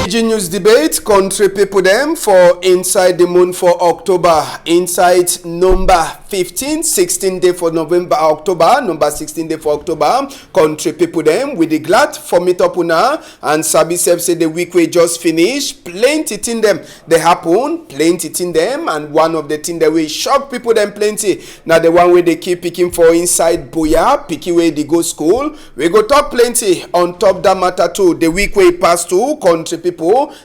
Pidgin news debate, country people them for inside the moon for October. Inside number 15, 16 day for November, October, number 16 day for October. Country people them with the glad for meet up una and Sabi Sef say the week we just finished. Plenty thing them they happen, plenty thing them, and one of the thing that we shock people them plenty. Now the one way they keep picking for inside Boya, picking where they go school. We go talk plenty on top that matter too. The week we pass to country people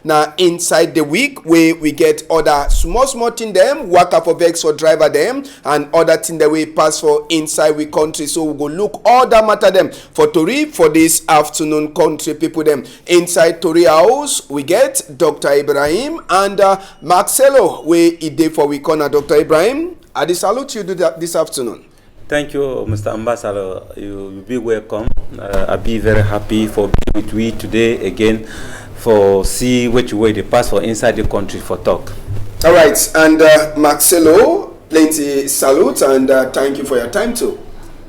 now inside the week where we get other small thing them work up for vex for driver them and other thing that we pass for inside we country. So we go look all that matter them for Tori for this afternoon. Country people them inside Tori house we get Dr. Ibrahim and Marcelo where it day for we corner. Dr. Ibrahim, I salute you this afternoon. Thank you, Mr. Ambassador. You be welcome. I'll be very happy for being with we today again for see which way they pass for inside the country for talk. All right, and Marcelo, plenty salute and thank you for your time too.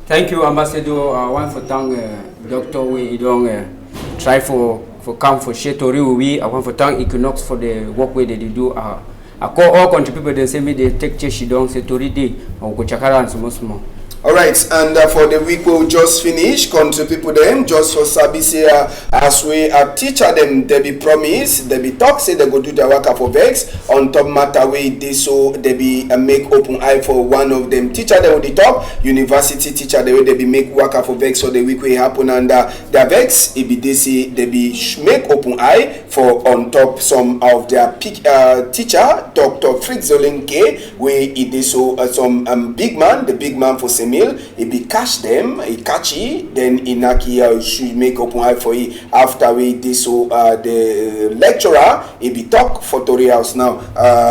Thank you, Ambassador. I want to thank Doctor we don't try for come for share Tori we. I want to thank Equinoxe for the work way they do. I call all country people. They say me they take chase. She don't say Tori day or go chakara and small. All right, and for the week we'll just finish, country people them, just for Sabis here, as we teacher them, they be promise, they be talk, say they go do their work for vex, on top matter way, they so, they be make open eye for one of them. Teacher they will the top, university teacher, they will they be make work for vex, so the week will happen, and their vex, it be they say, they be make open eye for on top some of their teacher, Dr. Fritz Zolinke, where it is so some big man, the big man for same. If he catch them, he catch it, then Inaki should make open eye for it. After we did so, the lecturer, if he talk for Tori House now,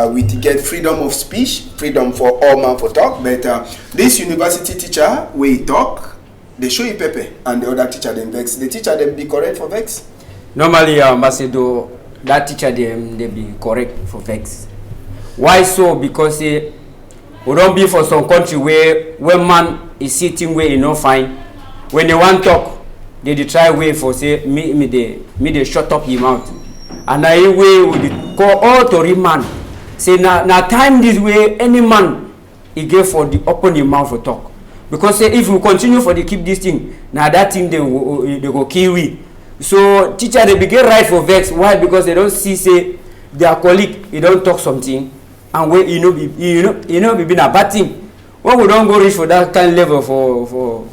we get freedom of speech, freedom for all man for talk. But this university teacher, we talk, they show you Pepe, and the other teacher them vex. The teacher them be correct for vex. Normally, Ambassador, that teacher them they be correct for vex. Why so? Because we don't be for some country where when man is sitting where you no fine. When they want talk, they try way for say me they shut up him out. And I way we call all Tori man. Say na time this way any man he give for the open him mouth for talk. Because say if we continue for the keep this thing, now that thing they go kill we. So teacher they begin right for vex. Why? Because they don't see say their colleague he don't talk something. And when be been a bad thing. When we don't go reach for that kind of level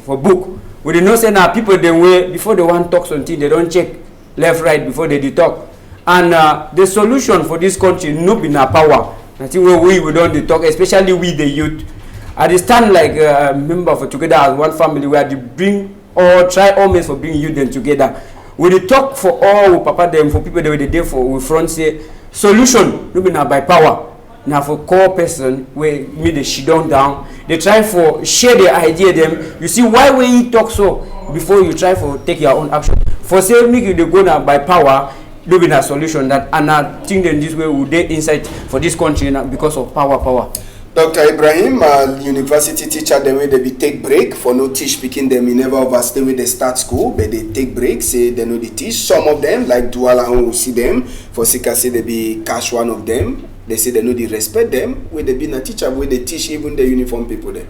for book, we did not say now people they way before they want talk something, they don't check left right before they do talk. And the solution for this country no be na power. I think we don't talk, especially we the youth. I stand like a member for together as one family where they bring or try all means for bringing youth them together. We dey talk for all papa them for people that we dey for we front say solution no be na by power. Now for core person where me they sit down, they try for share their idea them. You see why when you talk so before you try for take your own action. For say make you they go now by power, there be a solution that and I think then this way would they insight for this country now because of power. Dr. Ibrahim, university teacher, the way they be take break for no teach picking them. You never overstay with they start school, but they take break, say they know they teach. Some of them, like Duala, who see them, for Sika say they be cash one of them. They say they know they respect them. Where they be a teacher, where they teach even the uniform people there.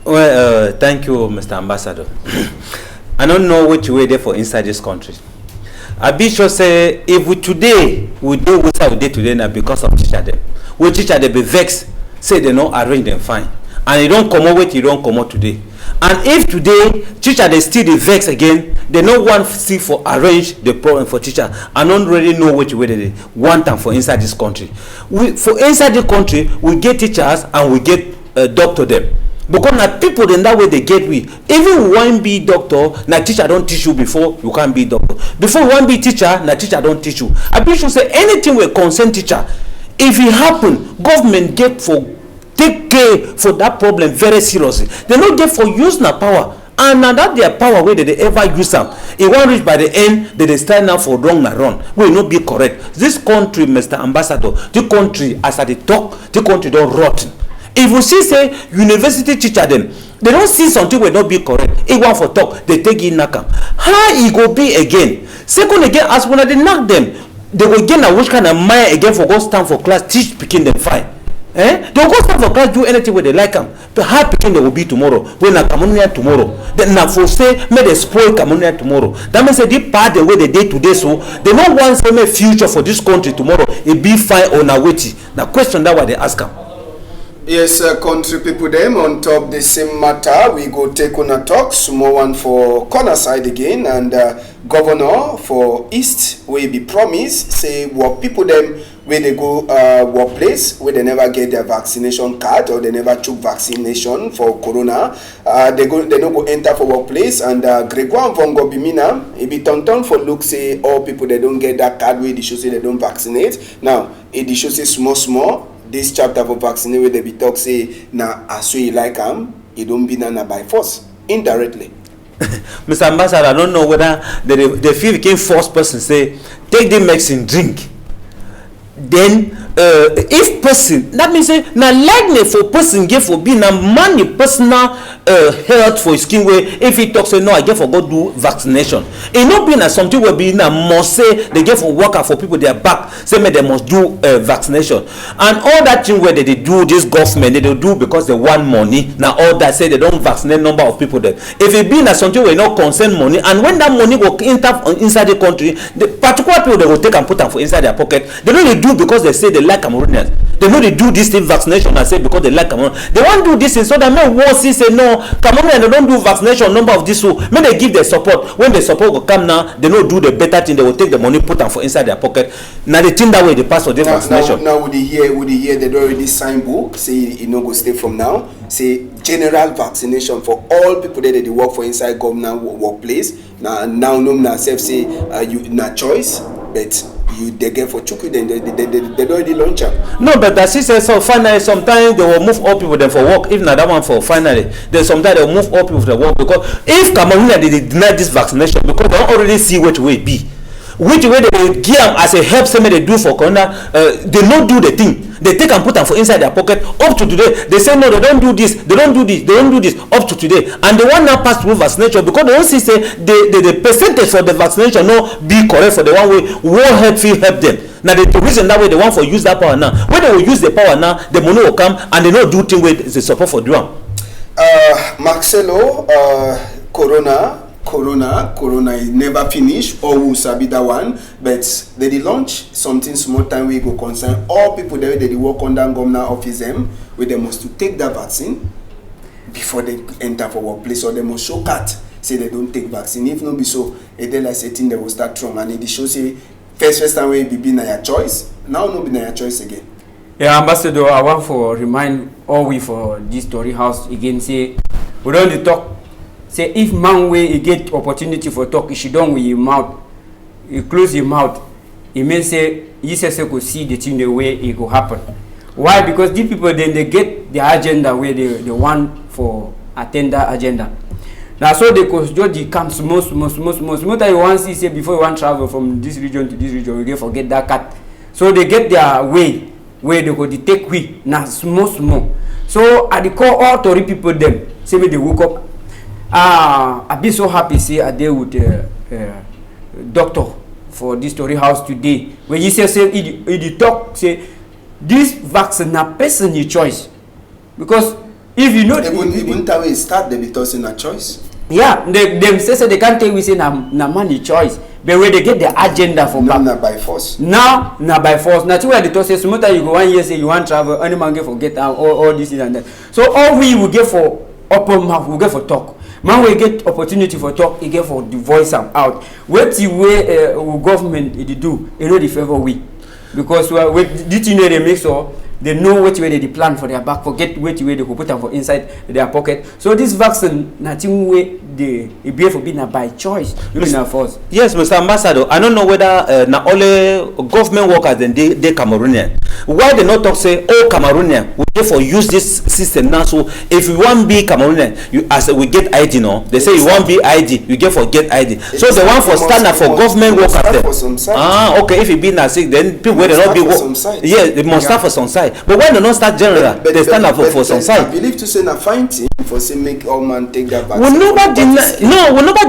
Well, thank you, Mr. Ambassador. I don't know which way they for inside this country. I be sure say if we today we do what we did today now because of teacher them. We teacher they be vexed, say they don't arrange them fine, and they don't come out with you don't come out today. And if today teacher they still the vex again, they no want to see for arrange the problem for teacher. I don't really know which way they want them for inside this country. We for inside the country we get teachers and we get doctor them. Because now people in that way they get we. Even we want be doctor, now teacher don't teach you before you can't be doctor. Before you want be teacher, now teacher don't teach you. I be sure say anything will concern teacher. If it happen, government get for take care for that problem very seriously. They don't get for use na power. And now that their power where they ever use them. It won't reach by the end that they stand now for wrong na run. Will not be correct. This country, Mr. Ambassador, the country as I talk, the country don't rotten. If you see say university teacher them, they don't see something will not be correct. It want for talk, they take in nakam. how e go be again? Second again, as when they knock them, they go again na which kind of mind again for go stand for class teach pikin them fine. They go stand for class do anything where they like them. But how pikin they will be tomorrow? When na Cameroonian tomorrow, then na for say may they spoil Cameroonian tomorrow. That means say the part the way they day today, so they don't want say make future for this country tomorrow. It be fine or na waiting. Now question that why they ask them. Yes, country people them on top the same matter. We go take on a talk, small one for corner side again, and governor for East will be promised say what people them where they go workplace where they never get their vaccination card or they never took vaccination for corona. They don't go enter for workplace, and Gregoire Vongo Bimina it be turn for look say all people they don't get that card where they show say they don't vaccinate. Now it show say small. This chapter for vaccinate where they be talk say na as you like it don't be na by force indirectly. Mr. Ambassador, I don't know whether the feel became first person say take the medicine drink. Then if person that means say na likely for person get for be na money personal health for skin way if he talk say no I get for go do vaccination. It not be na something will be na must say they get for worker for people their back say me they must do vaccination and all that thing where they do this government they do because they want money. Now all that say they don't vaccinate number of people there. If it be na something where not concern money and when that money go enter inside the country, the particular people they will take and put them for inside their pocket. They don't do because they say they like Cameroonians. They know they do this thing vaccination and say because they like Cameroon. They want to do this thing so that men won't see say no Cameroonians they don't do vaccination number of this so when they give their support when the support will come now they don't do the better thing they will take the money put them for inside their pocket. Now they think that way they pass for their vaccination. Now would they hear they don't already sign book say you know go stay from now say general vaccination for all people that they work for inside government workplace. Now no self say you na choice but you they get for chuku then they don't already launch up. No, but that she says so finally sometimes they will move all people them for work. If not that one for finally then sometimes they will move all people for work because if Cameroon they deny this vaccination because they don't already see which way it be. Which way they will give them as a help something they do for corona, they don't do the thing. They take and put them for inside their pocket up to today. They say no, they don't do this, they don't do this, they don't do this up to today. And they want now pass through vaccination because they don't see say the percentage for the vaccination no be correct for the one way World Health help them. Now the reason that way they want for use that power now. When they will use the power now, the money will come and they don't do thing with the support for doing. Marcelo, Corona is never finished or will sabi that one, but they launch something small time we go concern all people there they work on that government office them where they must to take that vaccine before they enter for workplace or they must show card say they don't take vaccine. If no be so, a day like setting they will start wrong and it show say first time we be na your choice. Now no be na your choice again. Yeah, Ambassador, I want for remind all we for this story house again say we don't talk. Say if man way he get opportunity for talk, he should done with your mouth, you close your mouth. It means say you say could see the thing the way it go happen. Why? Because these people then they get the agenda where they want for attend that agenda. Now so they could just come small that you want to say before you want travel from this region to this region, you get forget that cut. So they get their way where they go to take quick now small. So I call all Tory people them say me they woke up. I be so happy say I deal with doctor for this story house today. When you say he talk say this vaccine na person your choice because if you know even that way start they be tossing a choice. Yeah, them say they can't tell we say na money choice. But when they get the agenda for now na by force. Now na by force. Now where the talk say small time you go 1 year say you want travel, any man get forget all this and that. So all we will get for open mouth, we get for talk. Man we get opportunity for talk, he get for the voice out. What the way government it do, you know the favor we. Because with this thing they make so they know what way they plan for their back, forget what way they could put them for inside their pocket. So this vaccine, nothing way they be for being by choice, not force. Yes, Mr. Ambassador, I don't know whether not only government workers then they Cameroonian. Why they not talk say oh Cameroonian we therefore use this system now. So if you want be Cameroonian, you as we get ID no. They say you want be ID, you get for get ID. So the one for standard for government workers there. Okay, if you be na sick then people where they not be yeah, they must start for some side. side. But when they don't start general, they stand up for some side. I believe to say a fine thing for say make all man take that vaccine. We never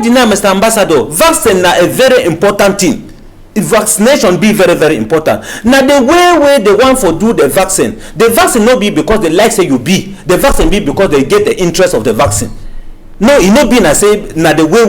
deny, Mr. Ambassador. Vaccine is a very important thing. Vaccination be very, very important. Now the way they want for do the vaccine not be because they like say you be. The vaccine be because they get the interest of the vaccine. No, it not be na say na the way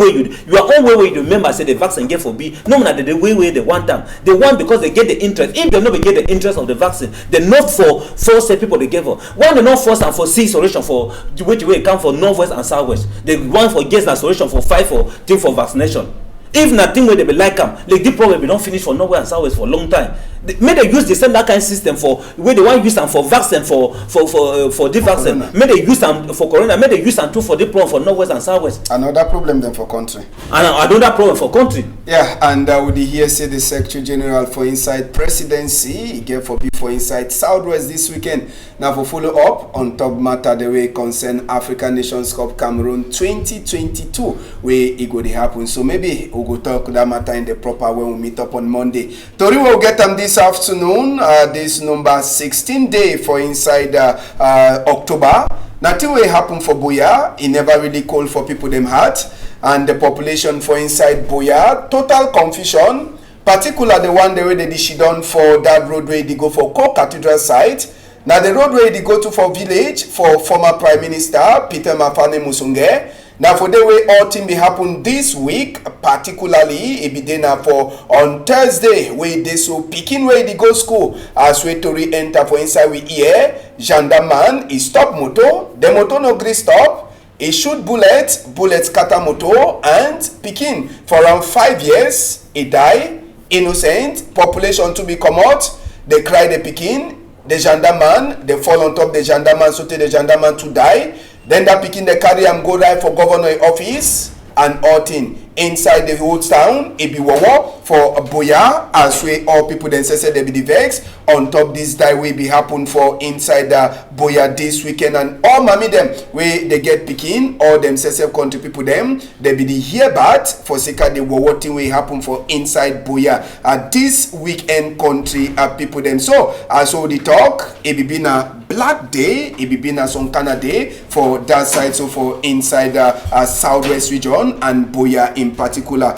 your own way you remember say the vaccine get for be. No, na the way they want them. They want because they get the interest. If they not get the interest of the vaccine, they not for force people they give for. One they not force and for see solution for which way come for northwest and southwest. They want for get a solution for fight for thing for vaccination. If nothing where they be like them, like the problem we don't finish for nowhere and southwest for a long time. May they use the same that kind of system for where they want use them for vaccine for the vaccine. May they use them for corona. May they use them too for the problem for northwest and southwest. Another problem then for country. And another problem for country. Yeah, and would hear say the Secretary General for Inside Presidency he gave for Inside Southwest this weekend. Now for follow up on top matter the way concern African Nations Cup Cameroon 2022 where it go to happen. So maybe we'll go talk that matter in the proper when we meet up on Monday. Tori will get them this afternoon. This number 16 day for inside October. Nothing will happen for Boya. It never really called for people them heart. And the population for inside Boya, total confusion. Particularly the one the way they did done for that roadway they go for Cork Cathedral site. Now the roadway they go to for village for former Prime Minister Peter Mafane Musunge. Now for the way all thing be happen this week, particularly it be there for on Thursday where they so picking where they go school as we to re-enter for inside we hear gendarme he stop motor, the motor no gree stop, he shoot bullets scatter motor and picking for around 5 years, he die, innocent, population to be come out, they cry the picking, the gendarme, they fall on top the gendarme so the gendarme to die. Then that picking the carry and go right for governor office and all thing. Inside the whole town, it be wawa for Boya as we all people then say they be the vex. On top this die will be happen for inside the Boya this weekend and all mommy them where they get picking all them say country people them they be the hear bat for sake the wawa thing will happen for inside Boya at this weekend country people them. So as all the talk it be been a black day, it be been a some kind of day for that side, so for inside the southwest region and Boya in particular.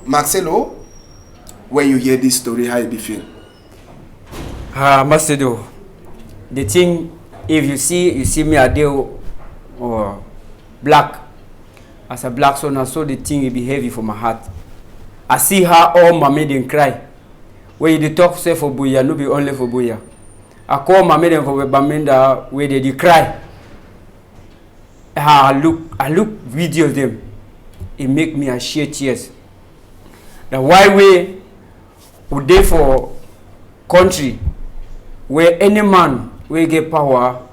Marcelo, when you hear this story, how you be feel? Marcelo, the thing, if you see me a day or black, as a black son, I saw the thing it be heavy for my heart. I see how all my maiden cry. When you talk say for Boya, no be only for Boya. I call my maiden for Bamenda where they cry. I look video of them. It make me a shed tears. Now why we would there for country where any man will get power,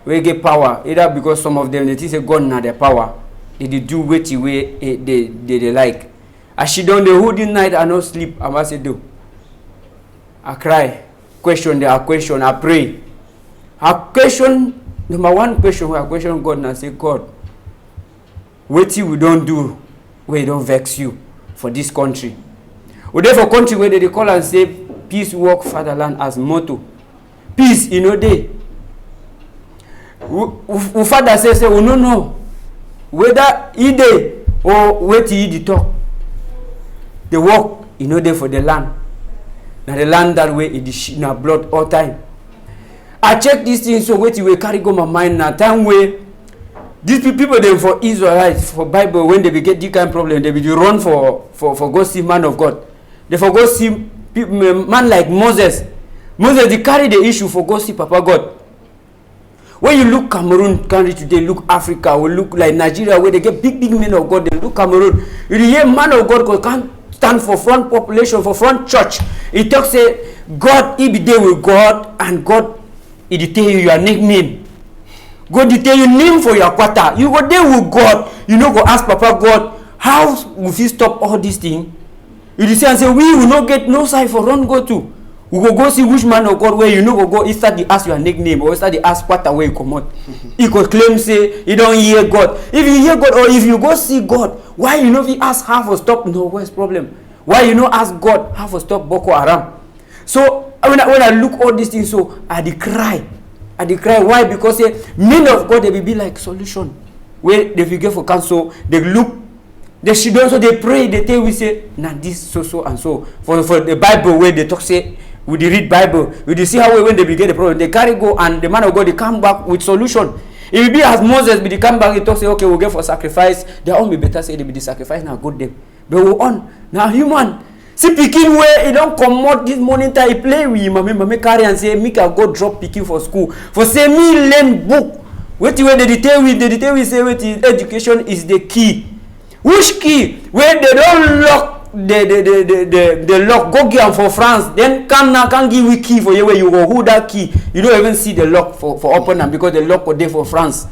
either because some of them they think say God na their power, they do what they like. As she done the whole night I no sleep, I must say do. I cry, question, I pray. I question, number one question where I question God and I say, God, what we don't do, where don't vex you for this country. We there for country where they call and say, peace, work, fatherland as motto. Peace, you know, they. We father say, we no know whether he day or wait he the talk. The work, you know, there for the land. Now the land that way it is now blood all time. I check these things so wait will carry go my mind now. Time way these people them for Israelites for Bible when they be get this kind of problem they be run for go see man of God. They for go see man like Moses. Moses they carry the issue for go see Papa God. When you look Cameroon country today, look Africa, we look like Nigeria where they get big men of God. They look Cameroon. You hear man of God can't stand for front population, for front church. He talks say God he be there with God and God he tell you your nickname. God he tell you name for your quarter. You go there with God. You know go ask Papa God how will he stop all these things? You say and say we will not get no side for run go to. We go see which man of God where you know go start the ask your nickname or start the ask quarter where you come out. He could claim say you don't hear God. If you hear God or if you go see God, why you know if you ask how for stop no where's problem? Why you know ask God how for stop Boko Haram? So when I look all these things, so I dey cry. Why? Because men of God, they will be like solution. Where they will get for counsel, they look, they should also they pray, they tell we say, nah, this so and so. For the Bible where they talk say, we they read Bible, we they see how when they begin the problem, they carry go and the man of God they come back with solution. It will be as Moses, but they come back, they talk say, okay, we'll get for sacrifice. They all be better say they be the sacrifice now good them. But we on now human. See Pidgin where he don't come out this morning time, he play with him, mommy carry and say, make I go drop Pidgin for school. For say me learn book. Wait where they tell we say wait education is the key. Which key? Where they don't lock the lock, go give them for France, then can give you key for you where you go. Who that key? You don't even see the lock for open them because the lock for there for France.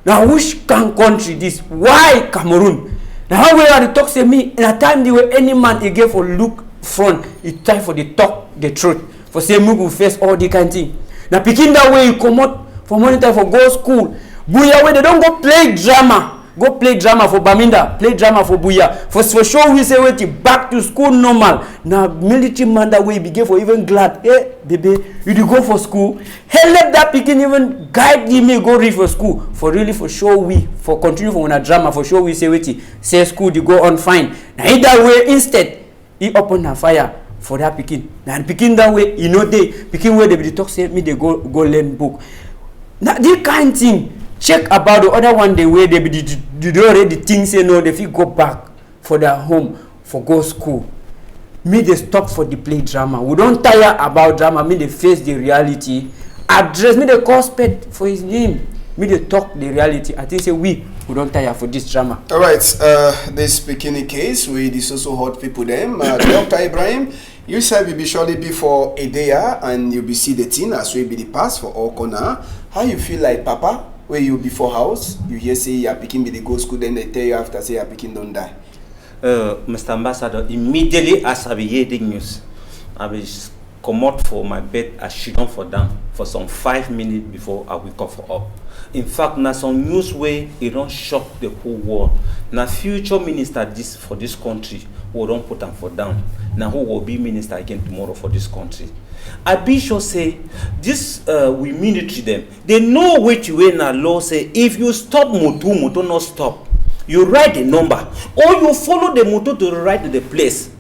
Now which country this? Why Cameroon? Now how we are the talk say me in a time the way any man again for look front, it's time for the talk the truth. For say me go face all the kind of thing. Now picking that way you come out for money time for go school. Buya where they don't go play drama. Go play drama for Baminda, play drama for Buya. For sure we say wait back to school normal. Now military man that way begin for even glad. Hey baby, you do go for school. Hey let that Pidgin even guide me go read for school. For really for sure we for continue for a drama for sure we say wait say school you go on fine. Now either way instead he open a fire for that Pidgin. Now Pidgin that way you know they Pidgin where they be talk say me they go learn book. Now this kind of thing. Check about the other one the way they did already think say no they fit go back for their home for go school. Me they stop for the play drama. We don't tire about drama. Me they face the reality. Address me the call spade for his name. Me they talk the reality. I think say we don't tire for this drama. All right. This bikini case with this also hot people them. Dr. Ibrahim, you said we be surely before a day and you be see the thing as we be the pass for all corner. How you feel like Papa? Where you before house, you hear say your Pidgin be the go school, then they tell you after say your Pidgin don't die. Mr. Ambassador, immediately as I be hear the news, I will come out for my bed, I sit down for down for some 5 minutes before I wake up for up. In fact, now some news way it don't shock the whole world. Now future minister this for this country will don't put them for down. Now who will be minister again tomorrow for this country? I be sure say this we military them. They know which way na law say if you stop motor not stop. You write the number or you follow the motor to the right to the place.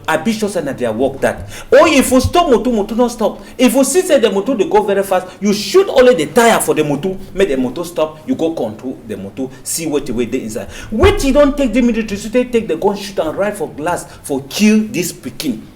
I be sure say that they work that. Or if you stop motor not stop. If you see say the motor they go very fast, you shoot only the tire for the motor, make the motor stop. You go control the motor, see what the way they inside. Which you don't take the military, so they take the gun, shoot and ride for glass for kill this Pidgin.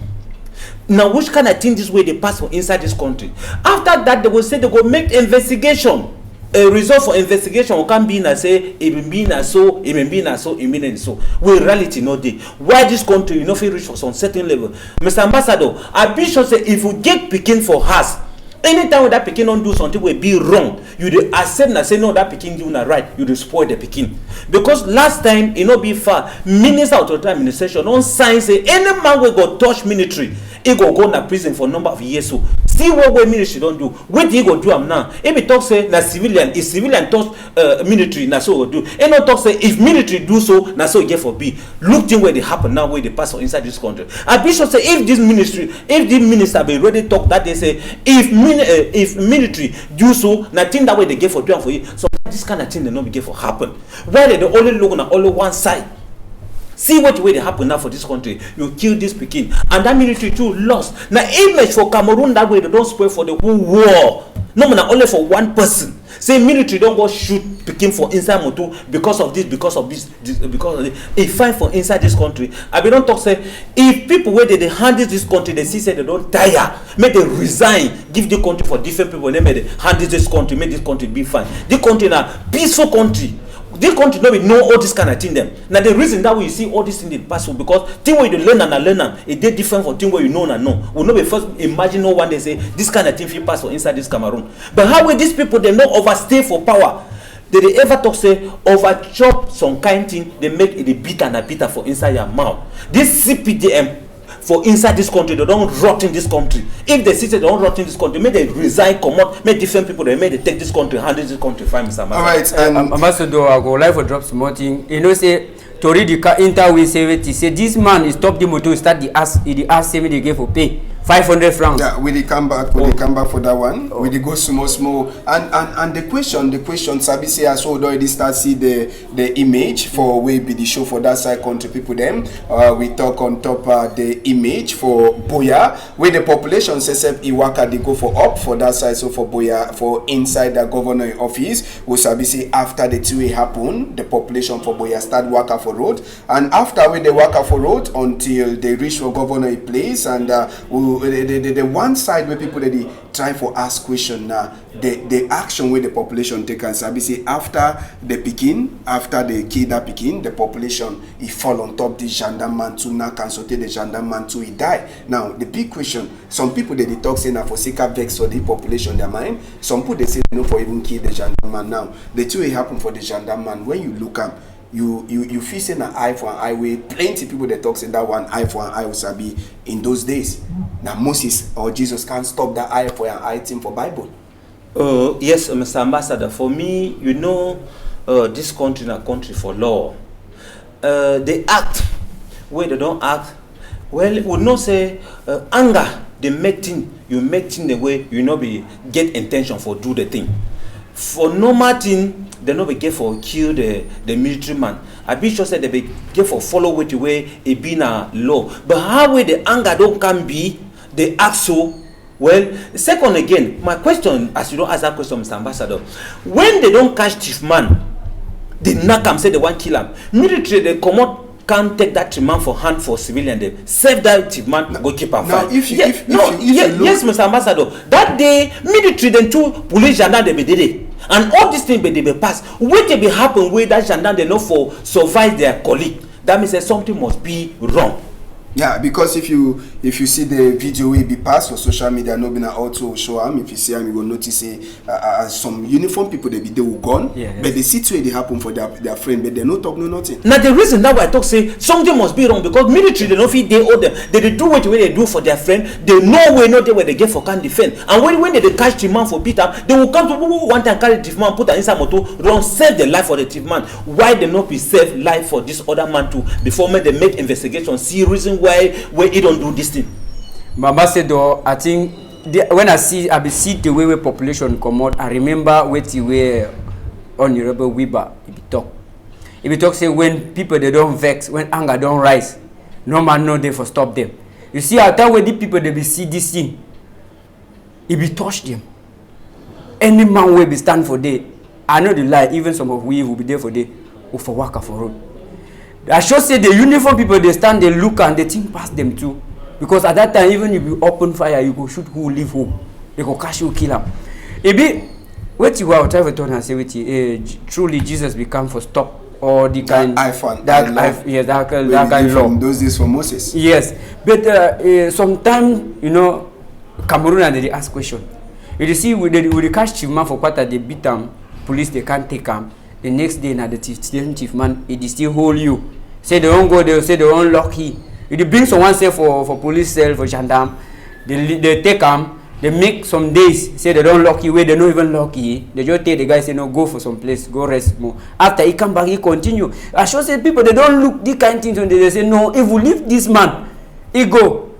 Now, which kind of thing this way they pass for inside this country? After that, they will say they go make investigation. A result for investigation can be na say it may be na so, it may be na so, it may be na so. We reality no dey. Why this country you know feel reach for some certain level? Mr. Ambassador, I be sure say if you get Pidgin for us, anytime when that Pidgin don't do something will be wrong, you dey accept na say no that Pidgin do not right, you dey spoil the Pidgin. Because last time it no be far, minister of the administration don't sign say any man will go touch military. He go na prison for a number of years. So see what ministry don't do. What he go do am now? If he talk say na civilian, if civilian touch military, na so go do. He no talk say if military do so, na so get for be. Look thing where they happen now, where they pass on inside this country. I be sure say if this ministry, if the minister be ready talk that they say if military do so, na thing that way they get for doing for you. So this kind of thing they not be get for happen. Why they only look on only one side? See what way they happen now for this country. You kill this Pidgin, and that military too lost. Now image for Cameroon that way they don't spoil for the whole war. No man only for one person. Say military don't go shoot Pidgin for inside motor because of this, because of this, because of this. If fight for inside this country, I be don't talk say if people where they handle this country, they see say they don't tire, make they resign, give the country for different people. They make they handle this country, make this country be fine. This country now peaceful country. This country don't know all this kind of thing them. Now the reason that we see all this thing they pass through because thing where you learn and learn it they different from thing where you know and know. We know be first imagine no one they say this kind of thing you pass for inside this Cameroon. But how will these people they not overstay for power? Did they ever talk say over chop some kind thing they make it a bitter for inside your mouth? This CPDM for inside this country, they don't rot in this country. If they see they don't rot in this country, may they resign, come out, make different people, they may they take this country, handle this country, fine, Mr. Ambassador. All right, and Ambassador, I go live for drop small thing. You know, say to read the inter we say it. Say this man is stop the motor, start the ass, say me they give for pay 500 francs. Yeah, will they come back? Will they come back for that one? Will they go small? And the question, Sabi say as well already start see the image for where be the show for that side country people them. We talk on top the image for Boya, where the population says Iwaka they go for up for that side. So for Boya, for inside the governor office, we Sabi say after the two happen, the population for Boya start waka for road, and after we they waka for road until they reach for governor place, and the one side where people they try for ask question now, the action where the population take, and Sabi say after the Pekin, after the kid that Pekin, the population he fall on top the gendarme man too, now consult the gendarme man too, he die. Now the big question, some people they talk say now for seek vex for the population their mind, some people they say no for even kill the gendarme man. Now the two will happen for the gendarme man. When you look at you feel saying an eye for an eye way. Plenty people that talk say that one eye for an eye was be in those days. Now Moses or Jesus can't stop that eye for an eye thing for Bible. Yes, Mr. Ambassador. For me, you know, this country is a country for law. They act where they don't act. Well, we would not say anger. They make thing, you make thing the way you know be get intention for do the thing. For normal thing, they no be get for kill the military man. I be sure said they be get for follow with the way it be na law. But how way the anger don't can be, they act so. Well, second again, my question, as you don't ask that question, Mr. Ambassador, when they don't catch thief man, they knock him, say they want kill him. Military they come out, can't take that man for hand for civilian. They save that thief man, go keep him fight. Yes, Mr. Ambassador, that day military then two police gendarme they be did it. And all these things they be pass. What they be happen where that gendarme they know for survive their colleague. That means that something must be wrong. Yeah, because if you see the video will be passed for social media, no be na also show them. If you see them, you will notice some uniform people they will gone, but the situation they happen for their friend, but they no talk no nothing. Now the reason that I talk say something must be wrong because military they don't feel they owe them. They do what they do for their friend. They know where they get for can defend. And when they catch the man for Peter, they will come to one time carry the man, put an inside motor, run save the life for the thief man. Why they not be save life for this other man too? Before they make investigation, see reason why he don't do this thing. Ambassador, I think when I see the way population come out, I remember what you were Honorable Weber if he talk say when people they don't vex, when anger don't rise, no man know they for stop them. You see at that way the people they be see this thing, if he touch them, any man will be stand for day. I know the lie, even some of we will be there for day or for work for road. I should say the uniform people they stand, they look and they think past them too. Because at that time, even if you open fire, you go shoot who leave home. They go catch you, kill him. It be what you are trying to turn and say with you, truly Jesus become for stop or the kind that kind law. From those days for Moses. Yes, but sometimes you know, Cameroon and they ask question. You see, with the catch chief man for quarter, they beat them. Police they can't take him. The next day, now the chief man, it still hold you. Say they don't go there, say they don't lock he. If you bring someone say for police cell, for gendarme, they take them, they make some days, say they don't lock you, where they don't even lock you. They just take the guy, say no, go for some place, go rest more. After he come back, he continue. I should say people, they don't look these kind of things when they say, no, if we leave this man, he could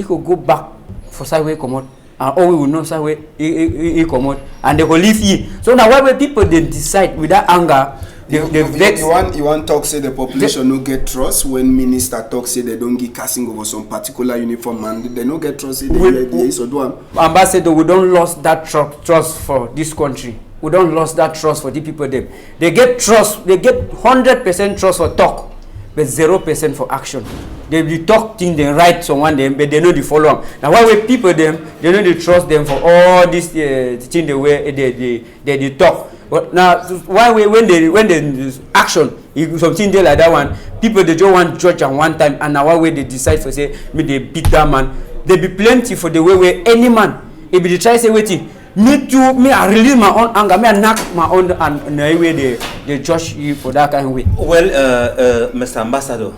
go back for sideway come out. And all we will know sideway, he come out, and they will leave you. So now why people they decide with that anger, they vex. You want talk say the population no get trust when minister talk say they don't get casting over some particular uniform and they no get trust. Ambassador, we don't lost that trust for this country. We don't lost that trust for the people them. They get trust. They get 100% trust for talk, but 0% for action. They be talk thing, they write someone them, but they know the follow up. Now why we people them, they know they trust them for all this thing the way they talk. But now why when they action, something there like that one, people they just want judge and one time, and now why they decide for say me they beat that man. They be plenty for the way where any man if they try say waiting. Me too, me I release my own anger, me I knock my own and the way they judge you for that kind of way. Well, Mr. Ambassador,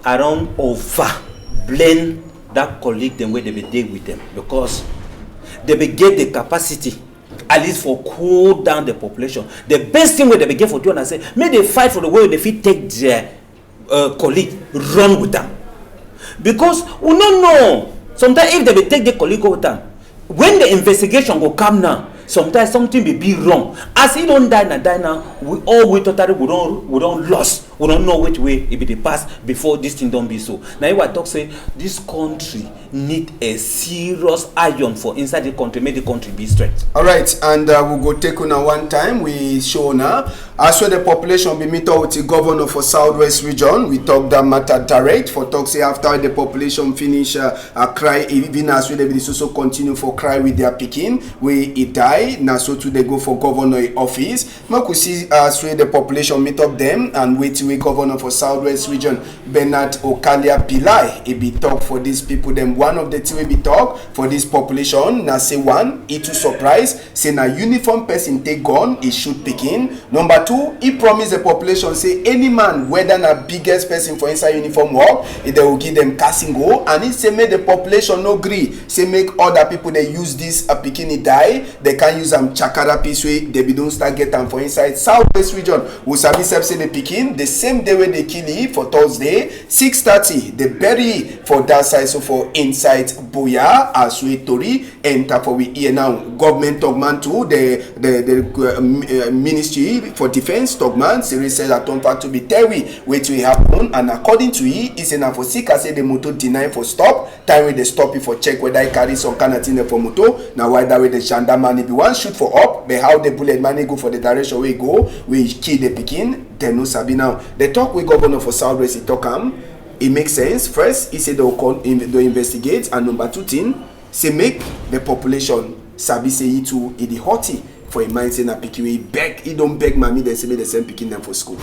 I don't over blame that colleague the way they be deal with them because they be get the capacity at least for cool down the population. The best thing where they be get for doing and say, may they fight for the way they fit take their colleague, run with them. Because we don't know Sometimes if they will take the colleague over time, when the investigation will come now, sometimes something will be wrong. As he don't die now, we totally we don't lost. We don't know which way it be the past before this thing don't be so. Now I talk say this country need a serious iron for inside the country, make the country be straight. All right, and we'll go take on one time. We show now as well the population be meet up with the governor for Southwest region. We talk that matter direct for talk say after the population finish cry, even as well they also continue for cry with their picking where it die. Now so too they go for governor office. Now we see as well the population meet up them and wait till we governor for Southwest region Bernard Okalia Pillai. It be talk for these people them. One of the things we be talk for this population now say one, it to surprise say na uniform person take gun he shoot picking. Number two, he promise the population say any man whether na biggest person for inside uniform work they will give them casting go, and he say make the population no gree say make other people they use this bikini die they can use them chakara piece way they be don't start get them for inside Southwest region. We sabi say the pikin the same day when they kill it for Thursday 6:30 they bury for that side. So for inside Boya as we tori enter for we here now government talkman too the ministry for defense talkman series says that don't to be terry which will happen, and according to he is enough for sick say the motor deny for stop time when they stop it for check whether I carry some kind of thing for motor. Now why that way the gendarme if you want shoot for up but how the bullet money go for the direction we go we kill the pikin then no sabi. Now the talk with governor for Southwest he talk it makes sense. First he said they'll investigate, and number two thing say make the population sabi say it to the hotty for a mind saying that pikin we beg he don't beg mommy they say make the same pikin them for school.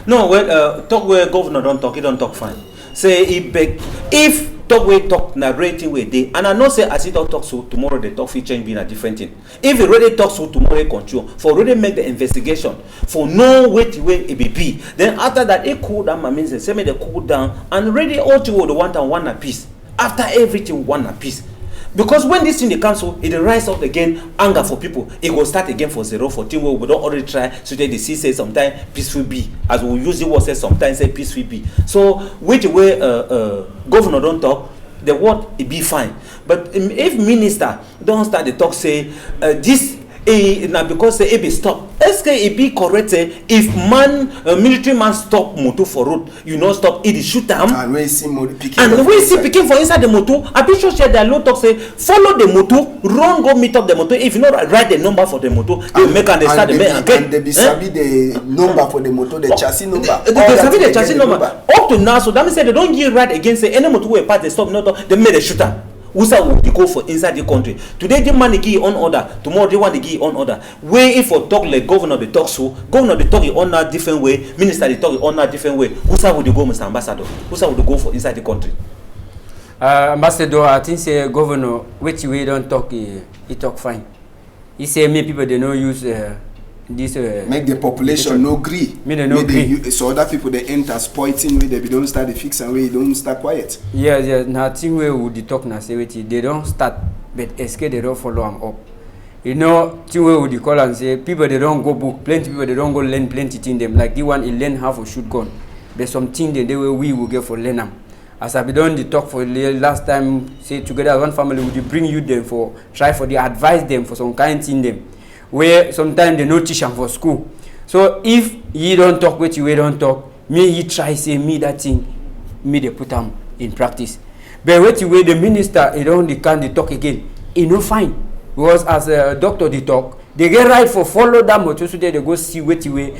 No, well, talk where governor don't talk, he don't talk fine. Say he beg if talk way talk narrating way day, and I know say as he don't talk so tomorrow the talk fit change being a different thing. If he really talk so tomorrow he continue for really make the investigation for no way it be. Then after that he cool down my means say me they cool down and really all to the one a piece. After everything one a piece. Because when this thing they cancel, it rise up again anger for people. It will start again for 014 where we don't already try so that the C say sometimes peaceful be. As we use the word say sometimes say peaceful be. So which way governor don't talk, the word it be fine. But if minister don't start the talk say this now because say it be stop. SK it be correct say if man military man stop motor for road, you know stop it shoot am. And we see picking. And we see picking for inside the motor. I be sure share that low talk say follow the motor, run go meet up the motor. If you know write the number for the motor, they make and they start the make again. And they be sabi the number for the motor, the chassis number. They sabi the chassis number. Up to now, so that means say they don't give right against say any motor where part they stop not they make a shooter. Usa will go for inside the country. Today the man they give on order. Tomorrow they want to give on order. Where if for talk like governor they talk so, governor they talk on a different way, minister they talk on a different way. Usa would go, Mr. Ambassador? Usa would go for inside the country? Ambassador, I think say governor which way don't talk he talk fine. He say many people they no use this make the population no agree. So other people they enter spoiling way they don't start the fix and way don't start quiet. Yeah. Nothing way would the talk now say they don't start but SK they don't follow them up. You know, thing way would the call and say people they don't go book, plenty people they don't go learn plenty thing them. Like the one he learn how to shoot gun. There's something they way we will get for learn them. As I be done the talk for last time say together as one family would bring you them for try for the advise them for some kind thing them. Where sometimes they no teach them for school. So if you don't talk what you don't talk, me you try say me that thing, me they put them in practice. But what you the minister he don't they can't talk again. He no fine because as a doctor they talk, they get right for follow that motor so they go see what you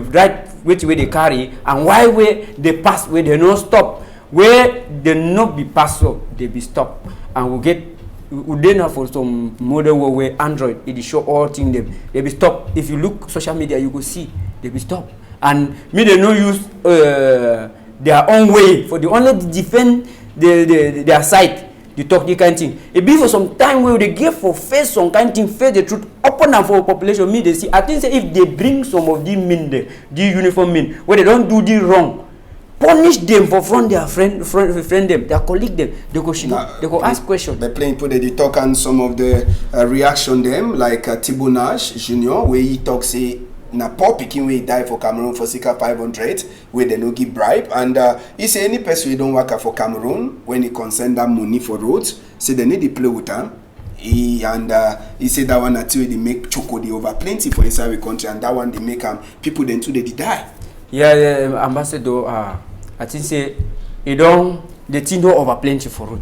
right what way they carry and why way they pass where they no stop where they not be pass up they be stop and we get. We then have for some model where Android it show all things them they be stop. If you look social media you go see they be stop and me they no use their own way for the only defend their side they talk the kind thing. It be for some time where they give for face some kind thing face the truth open and for population me they see. I think say if they bring some of the men there, the uniform men where they don't do the wrong. Punish them for front their friend them, their colleague them. They go ask questions. The playing put the talk and some of the reaction them like Thibaut Nash Junior where he talk say na poor pikin wey die for Cameroon for sika 500 wey dem no give bribe, and he say any person wey don work for Cameroon when he concern that money for roads, say they need to play with am. He say that one until they make choco dey over plenty for inside the country, and that one they make people then too they die. Yeah, Ambassador, I think say the thing don't over plenty for road.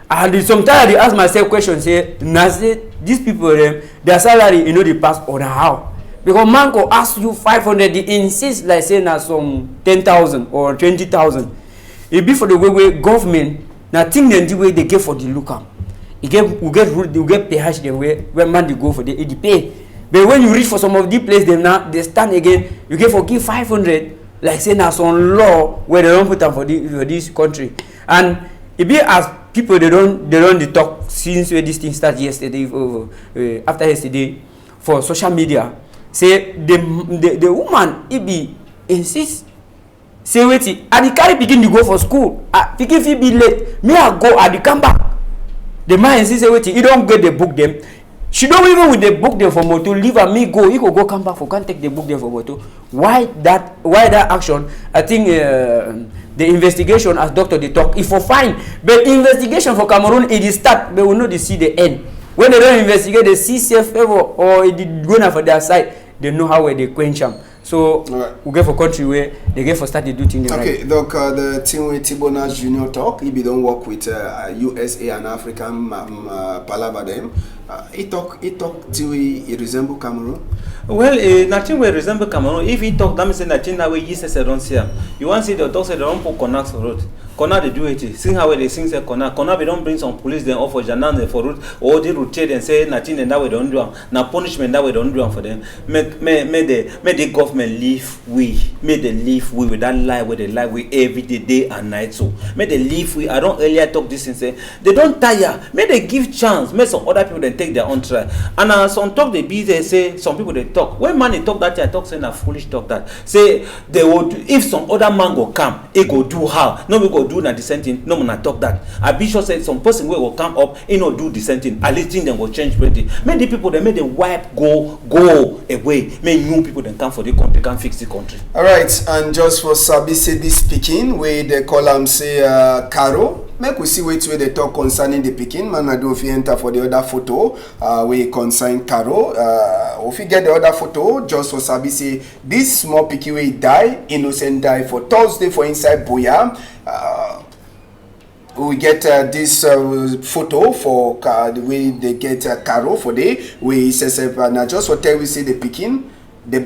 And sometimes I ask myself questions, say these people their salary they pass on how. Because man go ask you 500, they insist like say na some 10,000 or 20,000. It be for the way government na thing them the way they get for the lookup. You get PH the way when man they go for the pay. But when you reach for some of the place them now they stand again, you get for give 500 like say na some law where they don't put them for this country. And it be as people they don't talk since where this thing started yesterday after yesterday for social media. Say the woman it be insist say wait and the carry begin to go for school. Pikin fit be late. Me I go and the come back. The man insist say wait he don't get the book them. She don't even with the book them for motor leave and me go. He could go come back for can't take the book them for motor. Why that action? I think the investigation as doctor they talk if for fine. But investigation for Cameroon it is start they will not see the end. When they don't investigate, they see safe favor or it go for their side, they know how they quench them. So we get for country where they get for start to do things right. Okay, donc the thing with Tibonas Junior talk, he don't work with USA and African palaver them. He talk till he resemble Cameroon. Well, nothing will resemble Cameroon. If he talk, that means nothing that way. Yes, I don't see him. You want to see the talk say they don't put connects for road. Connect they do it. Sing how they sing say connect. Connect we don't bring some police then off for Janan for road or they rotate and say nothing and that way don't do them. Now punishment that way don't do them for them. Make the government live make they live with that lie where they lie with every day and night. So make they live I don't earlier talk this and say they don't tire. Make they give chance. Make some other people then take their own try. And some talk they be they say some people they talk. When man they talk that I talk saying a foolish talk that say they would if some other man go come, he go do how? No we go do na dissenting. No man talk that. A bishop said some person will come up, he no do dissenting. At least them will change plenty. Many people they made the wipe go away. Many new people then come for the country, can fix the country. All right, and just for Sabi say this speaking where they call them say Caro. Make we see where they talk concerning the Pekin. Man, I do if you enter for the other photo, we concern Caro. If you get the other photo, just for Sabi say this small Pekin way die, innocent die for Thursday for inside Boya. We get this photo for the way they get Caro for day. We says now just for tell we say the Pekin. The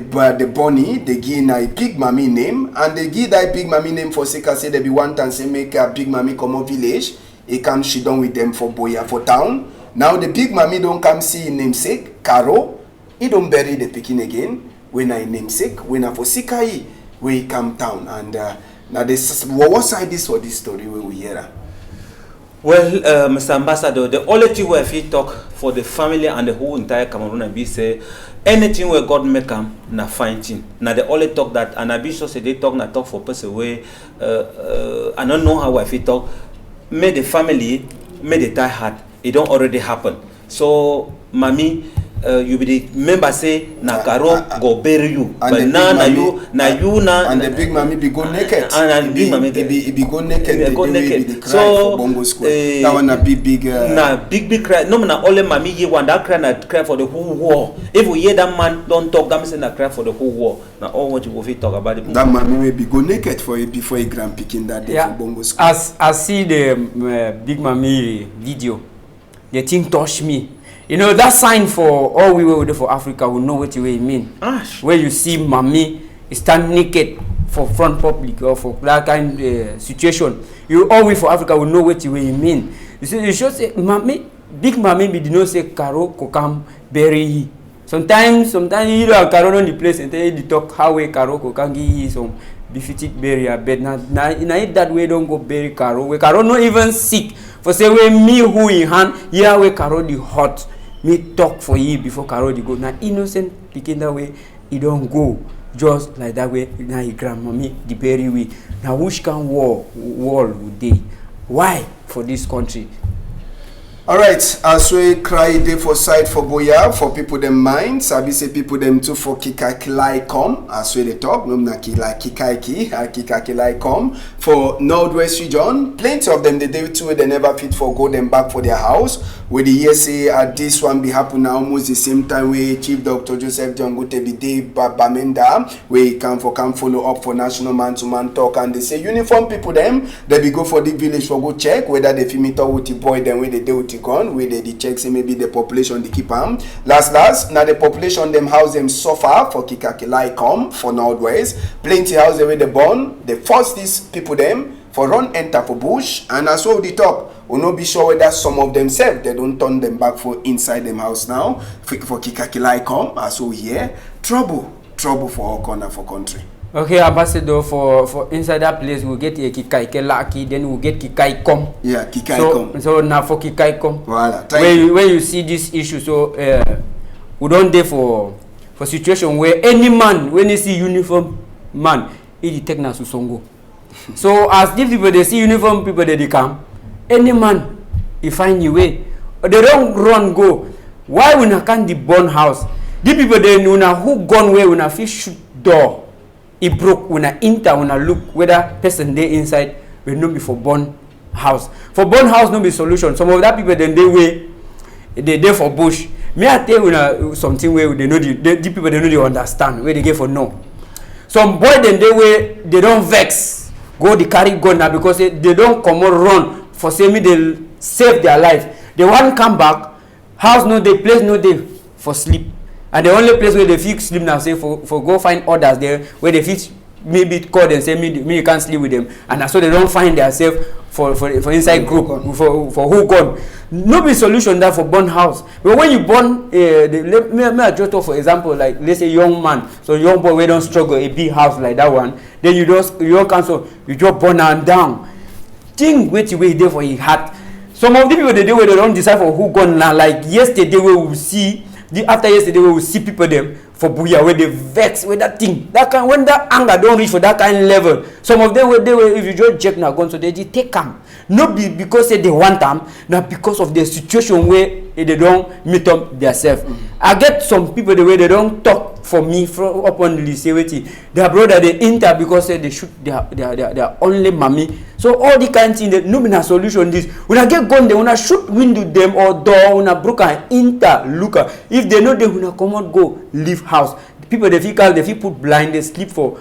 bunny, they give a big mommy name, and they give that big mommy name for sake say they be one time say make a big mommy come up village. He come she done with them for Boya for town. Now the big mommy don't come see namesake Caro. He don't bury the Pekin again. When I namesake, when I for Sikai, we come town and now this what side this for this story where we hear. Well, Mr. Ambassador, the only thing where if you talk for the family and the whole entire Cameroon and be say anything where God make them na fine thing. Now the only talk that and I be sure say they talk na talk for person way I don't know how if you talk make the family make the tie hard. It don't already happen. So mommy you be the member say na Caro go bury you, but now na you and the big mommy be go naked and the big mommy be go naked so Bongo School. That one a big na big cry. No na only mommy ye one that cry for the whole war. If we hear that man don't talk, that means na cry for the whole war. Now all what you go fit talk about it. That mommy will be go naked for it before he grand picking that day for Bongo School. As I see the big mommy video, the thing touched me. You know, that sign for all we will do for Africa, we know what you mean. Where you see mommy stand naked for front public or for that kind of situation. You all we for Africa will know what you mean. You see, you should say, mommy, big mommy, we did not say Caro could come bury. Sometimes you know Caro on the place and they talk how we Caro could come give some befitted burial. But now that way don't go bury Caro. We Caro not even sick. For say we me who in hand, yeah we Caro the hot. Me talk for you before Caro the go. Now innocent picking that way, he don't go. Just like that way, now he grandmommy the bury way. Now which can wall would they? Why for this country? All right, as we cry day for side for Boya, for people them mind, sabi say people them too for kikakilai come, as we they talk, no na kila kikaiki, kikakilai come, for Northwest region, plenty of them, they do too, they never fit for go them back for their house, with the year say, this one be happen now almost the same time where Chief Dr. Joseph John Gute be Bamenda, where come follow up for national man-to-man talk, and they say uniform people them, they be go for the village for go check, whether they feel me talk with the boy, then where they do with gone where they check say maybe the population they keep them last now the population them house them suffer for kikakilai come for Northwest plenty house where they born they force these people them for run enter for bush and as well the talk we no be sure whether some of themselves they don't turn them back for inside them house now for kikakilai come as well here trouble for our corner for country. Okay, Ambassador, for inside that place, we'll get a Kikai Laki, then we'll get Kikai Kom. Yeah, Kikai Kom. So now for Kikai Kom. Voilà. When you see this issue, so we don't there for situation where any man, when you see uniform man, he take na susongo. So as these people, they see uniform people, they come. Any man, he find a way. They don't run, go. Why we not can't the burn house? These people, they know who gone where we not fish shoot door. It broke when I enter, when I look whether person they inside will not be for burn house. For burn house no be solution. Some of that people then they there for bush. May I tell you something where they know the people they know they understand where they get for no. Some boy then they don't vex go the carry gun now because they don't come or run for say me they save their life. They want come back house no day place no day for sleep. And the only place where they fix sleep now, say for go find others there where they fix maybe call and say me you can't sleep with them, and so they don't find themselves for inside group for who gone. No be solution that for burn house. But when you burn, may I just talk for example like let's say young man, so young boy we don't struggle a big house like that one, then you don't cancel, you just burn and down. Think wait there for your heart. Some of the people they do where they don't decide for who gone now. Like yesterday we will see. After yesterday, we will see people them for Buya where they vex with that thing. That kind when that anger don't reach for that kind of level. Some of them they will if you just check now gone so they take them. Not because they want them, not because of the situation where they don't meet up themselves. I get some people the way they don't talk for me from openly say waiting. Their brother they enter because they shoot their only mommy. So all the kind of things that no be a solution this. When I get gun they wanna shoot window them or door when I broke and enter look. If they know they wanna come out go leave house. People they feel put blind, they sleep for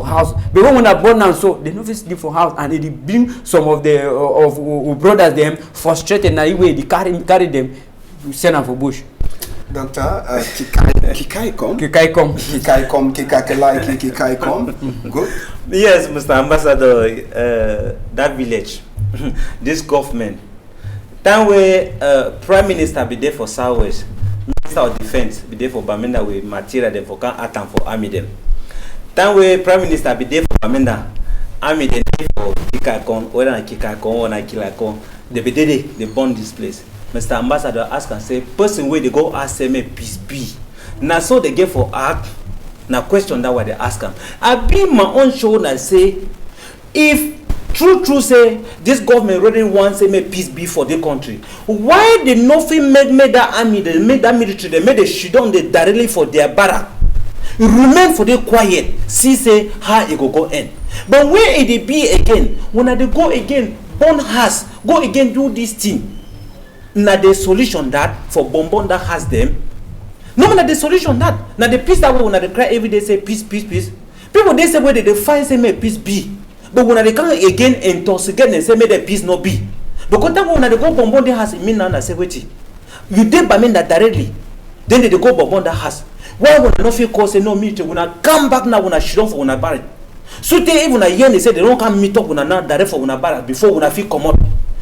house. But when I born and so they don't sleep for house and they bring some of the of brothers them frustrated na way they carry them send them for bush. Doctor, Kikai come. Good. Yes, Mr. Ambassador, that village, this government, time where Prime Minister be there for Southwest, Minister of Defense be there for Bamenda with material them for can attack for army them. Time where Prime Minister be there for Bamenda, army them for Kikakon, whether I Kikakon or I Kilakon, they be there, they burn this place. Mr. Ambassador ask and say, person where they go ask them a peace be. Now so they get for act. Now question that what they ask them. I be my own show and say, if true say this government really wants to make peace be for the country, why they nothing made that army, they made that military, they made the shit on the directly for their barrack. Remain for the quiet. See say how it go end. But where it be again? When they go again, burn house, go again do this thing. Now the solution that for bonbon that has them. No, not the solution that. Now the peace that we when they cry every day say peace. People they say where they find say may peace be. But when they come again intoxicate and say may the peace not be. Because that when they go bonbon they has mean now say wait. You did by mean that directly. Then they go bonbon that has. Why when I not feel cause say no meet when I come back now when I shoot off when I bury. So they even a year they say they don't come meet up when I not direct for when I bury before when I feel come up.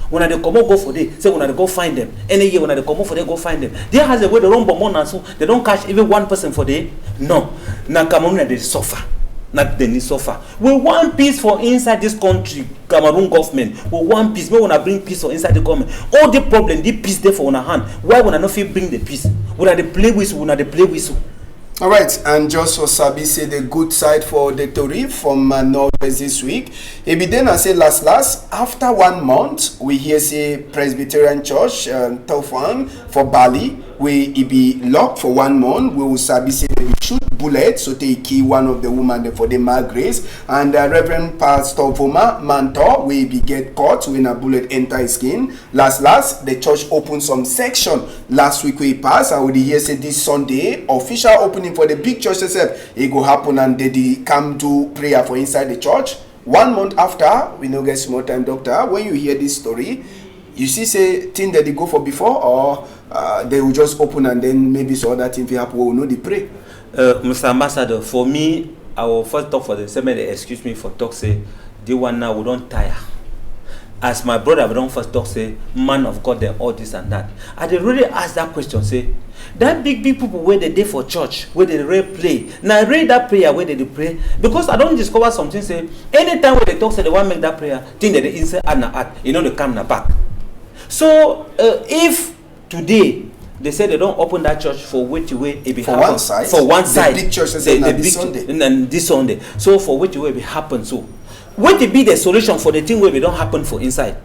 When they come out go for day, say when they go find them. Any year when they come out for day, go find them. They has a way they don't bomb and so they don't catch even one person for day. No. Now Cameroon they suffer. Not they need suffer. We want peace for inside this country, Cameroon government. We want peace. We wanna bring peace for inside the government. All the problem, the peace there for our hand. Why wanna not feel bring the peace? When they play with, when they play with. All right, and just for Sabi say the good side for the Tori from Northwest this week. It be then I say last after 1 month we hear say Presbyterian Church Tofan for Bali we it be locked for 1 month. We will Sabi say they shoot bullets so they kill one of the women for the grace, and Reverend Pastor Voma Mantor we be get caught when a bullet enter his skin. Last the church opened some section last week we passed. I would hear say this Sunday official opening for the big church itself. It go happen and they come to prayer for inside the church. 1 month after, we no get small time, doctor. When you hear this story, you see say thing that they go for before, or they will just open and then maybe so other thing will happen. We will know they pray. Mr. Ambassador, for me, I will first talk for the same. Excuse me for talk say the one now we don't tire. As my brother, we don't first talk say man of God, then all this and that. I did really ask that question. Say that big people where they for church, where they really play. Now read that prayer where they pray, because I don't discover something. Say anytime when they talk, say they want to make that prayer, think that they inside and out, you know, they come in the back. So if today they say they don't open that church for which way it be for happen, one side, for one side, the big church is the this big Sunday, and this Sunday. So for which way it happen, so what it be the solution for the thing where we don't happen for inside?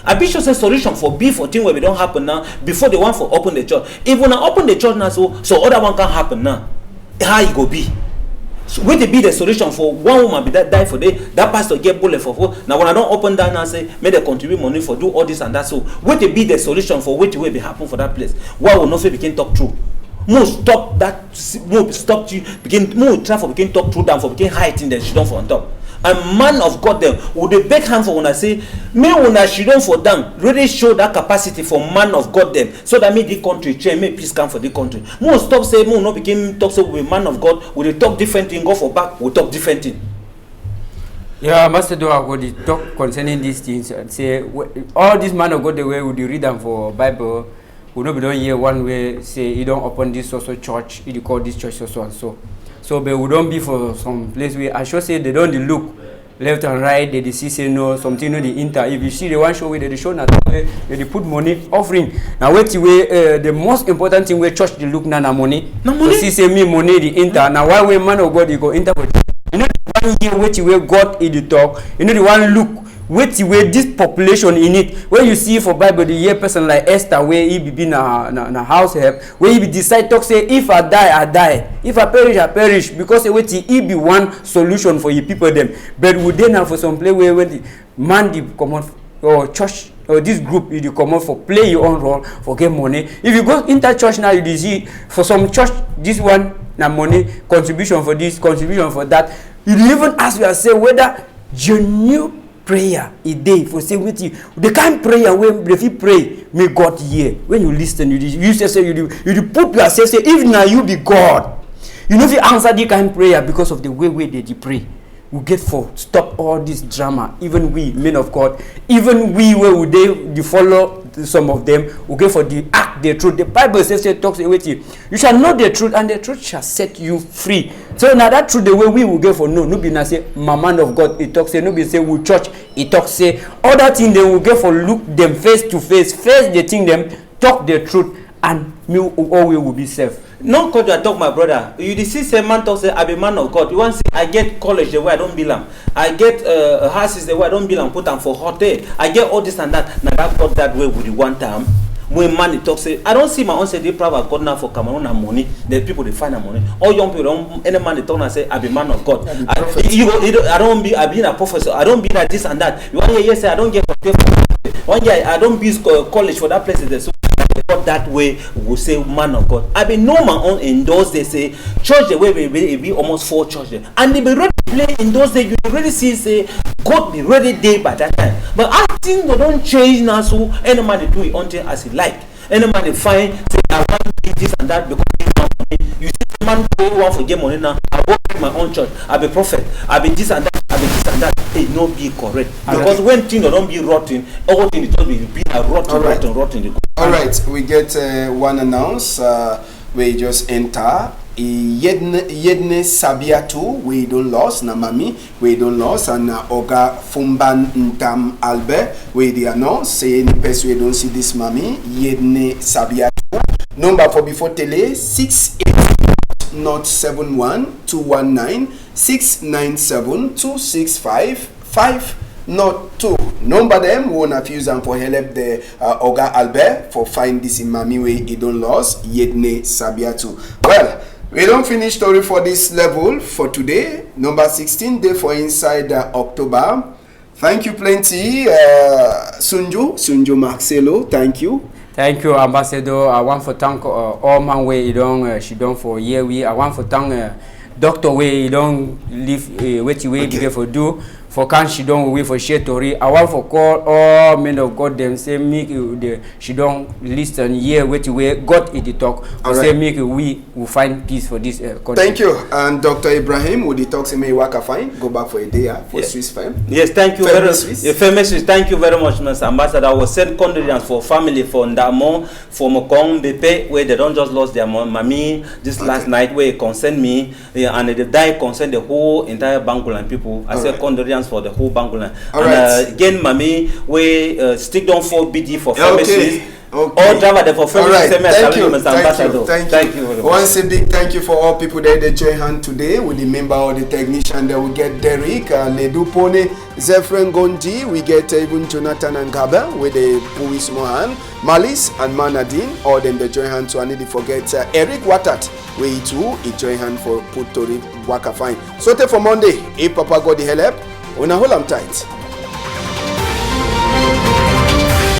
A bishop says solution for B for thing where we don't happen now before the one for open the church. If when I open the church now, so other one can happen now. How it go be? So what it be the solution for one woman be that die for day, that pastor get bullet for four. Now when I don't open that now say may they contribute money for do all this and that. So what it be the solution for which way be happen for that place? Why will not begin talk true? More stop that, more stop you begin more try for begin talk true than for begin hiding the shit for on top. A man of God them would they beg hand for when I say me when I should for them really show that capacity for man of God them so that make the country change, make peace come for the country. More stop say more not begin talk so with man of God will they talk different thing, go for back, we talk different thing. Yeah, Ambassador, I would talk concerning these things and say all this man of God the way would you read them for Bible would not be done here one way say you don't open this social church, you call this church so and so. So but we don't be for some place where I should say they don't look left and right, they see say no, something no the enter. If you see the one show where they show that they put money offering. Now wait way the most important thing where church they look now na money. No money. So see say me money the enter. Now why way man of God you go enter for you know the one here wait where God in the talk, you know the one look wait where this population in it where you see for Bible the year person like Esther where he be na house help where he be decide talk say if I die I die, if I perish I perish, because wait he be one solution for you people them. But would they now for some play where when the man the common or church or this group you come out for play your own role for get money. If you go into church now you see for some church this one na money contribution for this, contribution for that. You even ask yourself whether genuine prayer a day for say with you the kind prayer when if you pray may God hear. When you listen you say you put yourself say if now you be God, you know if you answer the kind prayer because of the way that you pray. We get for stop all this drama. Even we men of God, even we where would they follow some of them will get for the act the truth. The Bible says it talks with you. You shall know the truth, and the truth shall set you free. So now that truth the way we will get for no be not say my man of God it talks say no be say we church it talks say other thing they will get for look them face to face the thing them talk the truth and me always will be safe. No cause you talk my brother. You see say man talk say I be man of God. You want say I get college the way I don't belong. I get houses the way I don't belong. Put them for hotel. I get all this and that. Now that God that way with the one time. When man talk say I don't see my own say they private God now for Cameroon and money. The people they find the money. All young people don't any man they talk and say I be man of God. I don't be I be a professor. I don't be like this and that. You want hear say I don't get one year I don't be college for that place. So that way we say man of God. I been know my own in those days say church the way we be almost 4 churches and they be ready to play in those days. You really see say God be ready day by that time. But I think they don't change now, so any man they do it until as he like. Any man they find say I want to do this and that because you see the man go want for get money now. I work in my own church. I be prophet. I be this and that. I be this and that. It no be correct because when things don't be rotten, everything it just be a rotten. All right, we get one announce. We just enter. Yedne Sabiatu, we don't lost. Namami, we don't lost. And Oga Fumban Ntam Albert, we the announce. Say any person we don't see this mami. Yedne Sabiatu. Number for before tele 688 not 71-219-697-265-5 not 2. Number them won't have used them for help the Oga Albert for find this in Mami way he don't lost Yedne Sabiatu. Well, we don't finish story for this level for today. Number 16 day for inside October. Thank you plenty, Sunjo Marcelo. Thank you. Thank you, Ambassador. I want to thank all man way she done for year we. I want to thank Doctor way you don't live what you way for do. For can she don't wait for Shetori. I want to call all men of God them say make she don't listen here what you way God in the talk. Say make we will find peace for this country. Thank you. And Dr. Ibrahim would talk to me waka fine. Go back for a day for Swiss fam. Yes, thank you very much. Thank you very much, Mr. Ambassador. I was send condolence for family for Ndamo, for Mokong, Bepe, where they don't just lost their mommy this last night where it concerned me and they died concerned the whole entire Bangulan people. I said condolence for the whole Bangulan. Again, Mami, we stick down for BD for family. All driver there for family. Thank you. Thank you. Once a big thank you for all people there that join hand today. We remember all the technician that we get Derek, Ledu Pone, Zefren Gondi, we get even Jonathan and Gaba with the Puis Mohan, Malice and Manadine, all them that join hand. So I need to forget Eric Watat, where he too he join hand for put to Waka Fine. So for Monday, if Papa got the help, we hold am tight.